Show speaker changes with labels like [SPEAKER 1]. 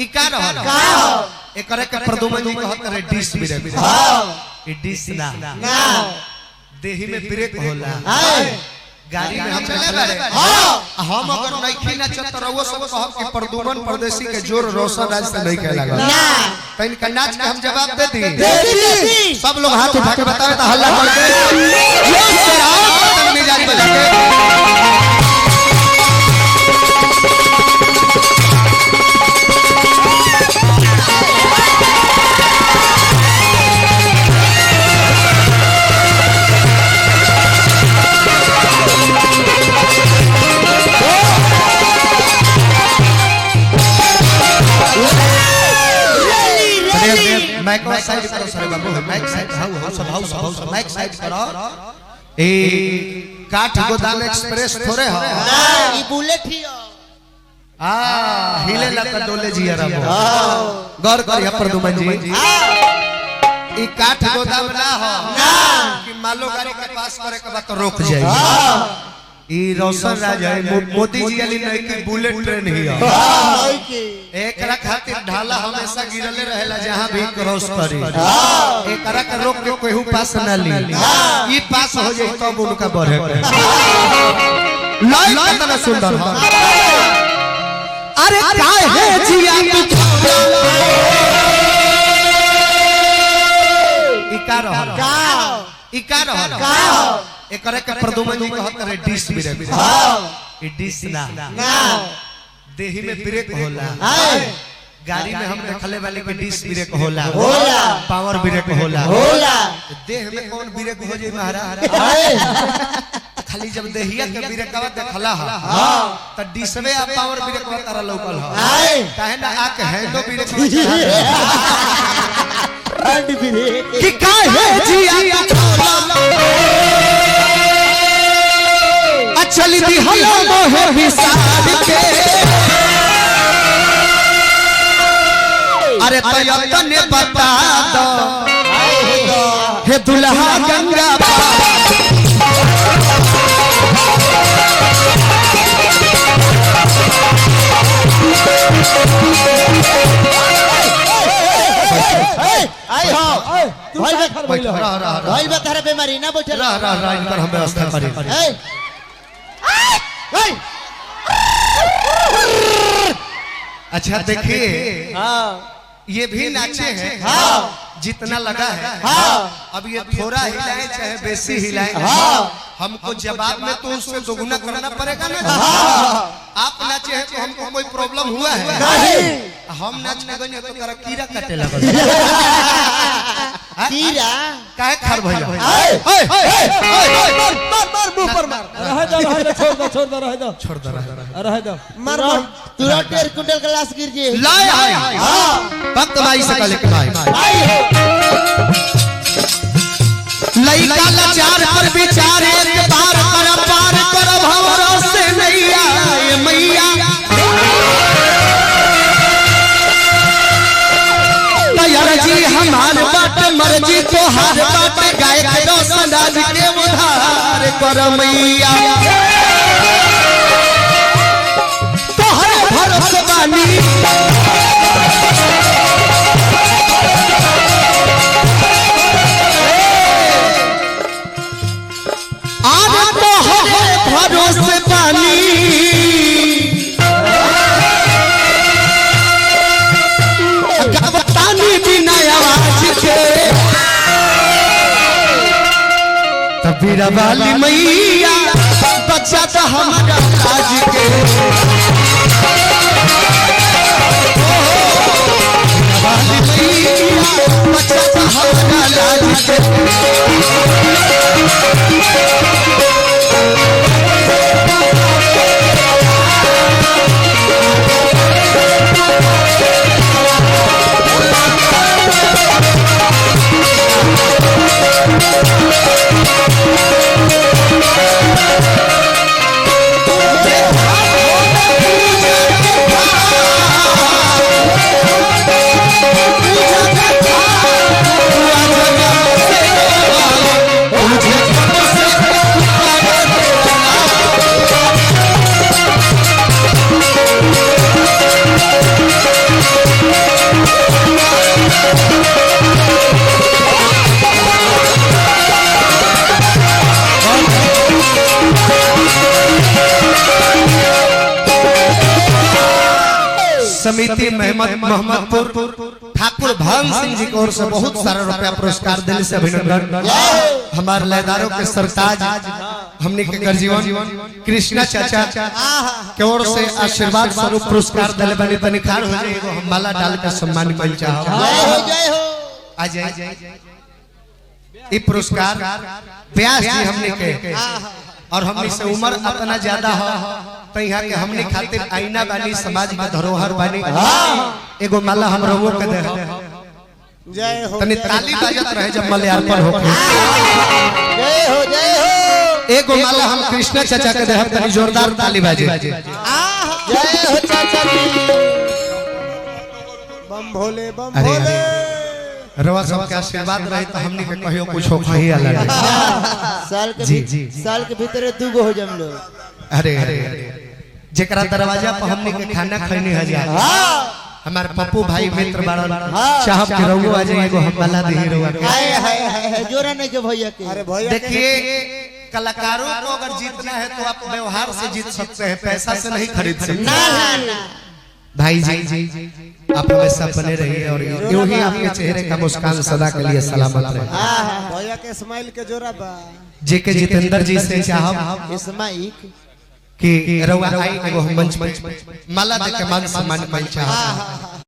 [SPEAKER 1] इकार एकरे के प्रदुमन जी कहत रहे डिश ब्रेक ई डिश ना देही में ब्रेक होला गाड़ी में हम चले रहे हम अगर नहीं ना चतरवो सब कहब कि प्रदुमन परदेसी के जोर रोशन राज से नहीं के लगा तइन का नाच के हम जवाब दे दी सब लोग हाथ उठा के बतावे तो हल्ला कर के ये शराब मिजाज बजा के माइक साइड करो सर बाबू माइक साइड हाउ माइक साइड करो ए काठ गोदाम एक्सप्रेस थोड़े हो
[SPEAKER 2] ई बुलेट ही
[SPEAKER 1] आ हिले लगा डोले जी यार गौर करिया प्रदुमन जी ई काठ गोदाम ना हो कि मालो गाड़ी के पास करे के बाद तो रोक जाए ई रोशन राज है मोदी जी वाली नहीं कि बुलेट ट्रेन ही है एकरा खातिर ढाला हमेशा गिरले रहेला जहां भी क्रॉस करी एकरा के रोक के कोई पास ना ली ई पास हो जाए तब उनका बढ़े लाइक कितना सुंदर है अरे काहे जिया इकार एकरे के प्रदुमन जी कहत रहे डिश ब्रेक ई डिश ना देही में ब्रेक होला गाड़ी में हम देखले वाले के डिश ब्रेक होला पावर ब्रेक होला देह में कौन ब्रेक हो जाए महाराज खाली जब देहिया के ब्रेकवा देखला त डिशवे आ पावर ब्रेकवा तारा लौकल ह काहे ना आके हैंडो ब्रेक हैंड ब्रेक कि काहे जिया चल दी हलो मोहे विसार के अरे तने बता दो हे दुल्हा गंगा
[SPEAKER 2] आई हो भाई बता बीमारी ना बैठे
[SPEAKER 1] रह इनकर हम व्यवस्था करी अच्छा देखिए ये भी नाचे हैं जितना लगा है अब ये थोड़ा हिलाए चाहे बेसी हिलाए हमको जवाब में तो उससे दोगुना करना पड़ेगा ना आप नाचे हैं तो हमको कोई प्रॉब्लम हुआ है हम नाचने गए तो तेरा कीड़ा काटे लगा
[SPEAKER 2] कीड़ा
[SPEAKER 1] काहे खार भैया
[SPEAKER 3] मार मुंह पर मार रह दो छोड़ दो
[SPEAKER 2] मार तुरंत 1 कुंटल ग्लास गिर जे
[SPEAKER 1] लाए हां भक्त भाई से कल के भाई लइका लाचार पर विचार एक बार कर पार कर भंवरों से नैया ये मैया तैयार जी हमारे बाट मर्जी तो हार बाट गाय के रोशन राज के उधार कर मैया तोहरे भरोसे बानी भरोसे पानी गवतानी बिना आवाज के तबीरा वाली मैया बच्चा तो हमारा आज के वाली मैया बच्चा तो हमारा आज के मुझे समिति मोहम्मदपुर ठाकुर भान सिंह जी की ओर से बहुत सारा रुपया पुरस्कार देने से अभिनंदन। हमारे लयदारों के सरताज हमने के गर्जीवन कृष्णा चाचा के ओर से आशीर्वाद स्वरूप पुरस्कार दिले बने तनी खार हो जाए एगो हम माला डाल के सम्मान कइल चाहो।
[SPEAKER 2] जय हो
[SPEAKER 1] आ जाए ये पुरस्कार व्यास जी हमने के और हमने से उम्र इतना ज्यादा हो तो यहाँ के हमने खातिर आईना बानी समाज का धरोहर बानी एगो माला हम रहुओ के दे
[SPEAKER 3] जय हो
[SPEAKER 1] तनी ताली बजत रहे जब मल्यार्पण हो
[SPEAKER 2] जय हो जय हो
[SPEAKER 1] एगो माला हम कृष्ण चाचा के दे तनी जोरदार ताली बाजे।
[SPEAKER 2] जय हो चाचा जी
[SPEAKER 3] बम भोले बम
[SPEAKER 1] अरे
[SPEAKER 3] भोले
[SPEAKER 1] रवा सब के आशीर्वाद रहे तो हमने के कहियो कुछ हो कहीं अलग
[SPEAKER 2] साल के भीतर दूगो हो जम लो।
[SPEAKER 1] अरे जेकरा दरवाजा पर हमने के खाना खैनी हजार हमारे पप्पू भाई मित्र बाड़ा साहब के रहुओ आ जाए एगो हम माला दे रहुआ के।
[SPEAKER 2] हाय हाय हाय जोरा नहीं के भैया के।
[SPEAKER 3] अरे भैया
[SPEAKER 1] देखिए कलाकारों को अगर जीतना है तो आप व्यवहार से जीत सकते हैं, पैसा से नहीं खरीद सकते।
[SPEAKER 2] ना ना ना
[SPEAKER 1] भाई जी आप हमेशा बने रहिए और यूं ही आपके चेहरे का मुस्कान सदा के लिए सलामत रहे।
[SPEAKER 3] भैया के स्माइल के जोरा बा
[SPEAKER 1] जेके जितेंद्र जी से चाहब
[SPEAKER 2] इस्माइल
[SPEAKER 1] कि रउआ आई एगो मंच पे माला दे के मान सम्मान कइल चाहब।